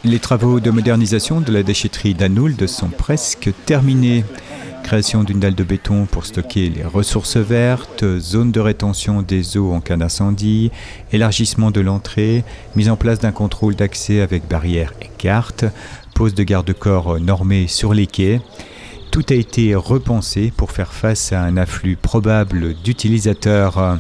Les travaux de modernisation de la déchetterie d'Anould sont presque terminés. Création d'une dalle de béton pour stocker les ressources vertes, zone de rétention des eaux en cas d'incendie, élargissement de l'entrée, mise en place d'un contrôle d'accès avec barrières et carte, pose de garde-corps normés sur les quais. Tout a été repensé pour faire face à un afflux probable d'utilisateurs.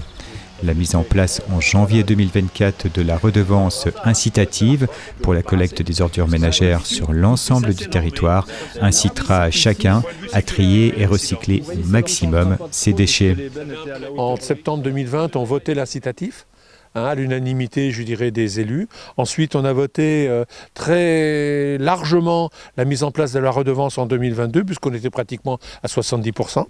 La mise en place en janvier 2024 de la redevance incitative pour la collecte des ordures ménagères sur l'ensemble du territoire incitera chacun à trier et recycler au maximum ses déchets. En septembre 2020, on votait l'incitatif. À l'unanimité, je dirais, des élus. Ensuite, on a voté très largement la mise en place de la redevance en 2022, puisqu'on était pratiquement à 70%.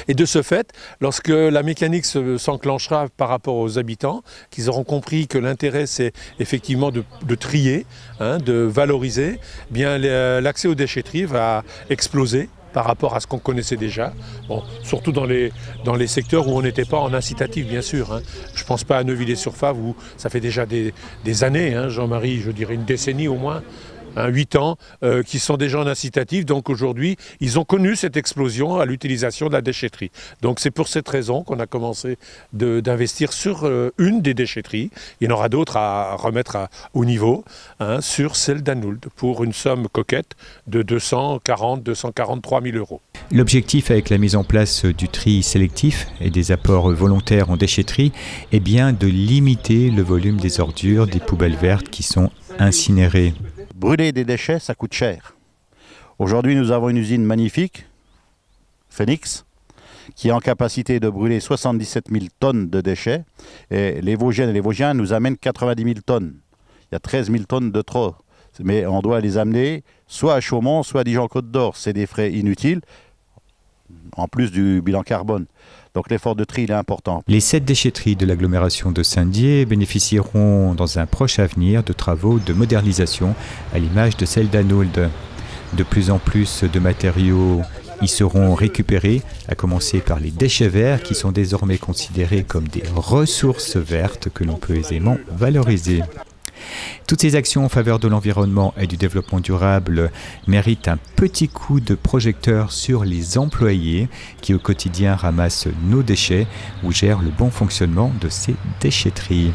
Et de ce fait, lorsque la mécanique s'enclenchera par rapport aux habitants, qu'ils auront compris que l'intérêt c'est effectivement de trier, de valoriser, bien l'accès aux déchetteries va exploser par rapport à ce qu'on connaissait déjà, bon, surtout dans les secteurs où on n'était pas en incitatif, bien sûr. Je ne pense pas à Neuvillers-sur-Fave où ça fait déjà des années, Jean-Marie, je dirais une décennie au moins, 8 ans, qui sont déjà en incitatif. Donc aujourd'hui, ils ont connu cette explosion à l'utilisation de la déchetterie. Donc c'est pour cette raison qu'on a commencé d'investir sur une des déchetteries. Il y en aura d'autres à remettre au niveau, sur celle d'Anould, pour une somme coquette de 243 000 €. L'objectif avec la mise en place du tri sélectif et des apports volontaires en déchetterie est bien de limiter le volume des ordures des poubelles vertes qui sont incinérées. Brûler des déchets, ça coûte cher. Aujourd'hui, nous avons une usine magnifique, Phoenix, qui est en capacité de brûler 77 000 tonnes de déchets. Et les Vosgiennes et les Vosgiens nous amènent 90 000 tonnes. Il y a 13 000 tonnes de trop. Mais on doit les amener soit à Chaumont, soit à Dijon-Côte-d'Or. C'est des frais inutiles, en plus du bilan carbone. Donc l'effort de tri il est important. Les 7 déchetteries de l'agglomération de Saint-Dié bénéficieront dans un proche avenir de travaux de modernisation à l'image de celle d'Anould. De plus en plus de matériaux y seront récupérés, à commencer par les déchets verts qui sont désormais considérés comme des ressources vertes que l'on peut aisément valoriser. Toutes ces actions en faveur de l'environnement et du développement durable méritent un petit coup de projecteur sur les employés qui au quotidien ramassent nos déchets ou gèrent le bon fonctionnement de ces déchetteries.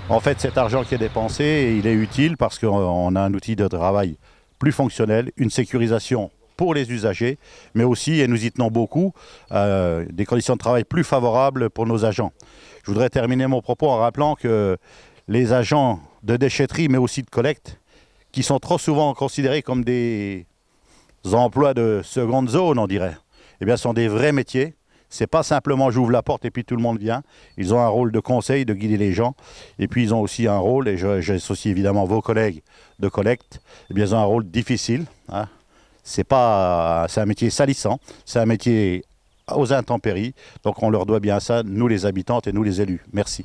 En fait, cet argent qui est dépensé, il est utile parce qu'on a un outil de travail plus fonctionnel, une sécurisation pour les usagers, mais aussi, et nous y tenons beaucoup, des conditions de travail plus favorables pour nos agents. Je voudrais terminer mon propos en rappelant que les agents de déchetterie, mais aussi de collecte, qui sont trop souvent considérés comme des emplois de seconde zone, on dirait, eh bien, sont des vrais métiers. C'est pas simplement j'ouvre la porte et puis tout le monde vient. Ils ont un rôle de conseil, de guider les gens. Et puis ils ont aussi un rôle, et j'associe évidemment vos collègues de collecte, eh bien, ils ont un rôle difficile. C'est un métier salissant, c'est un métier aux intempéries. Donc on leur doit bien ça, nous les habitantes et nous les élus. Merci.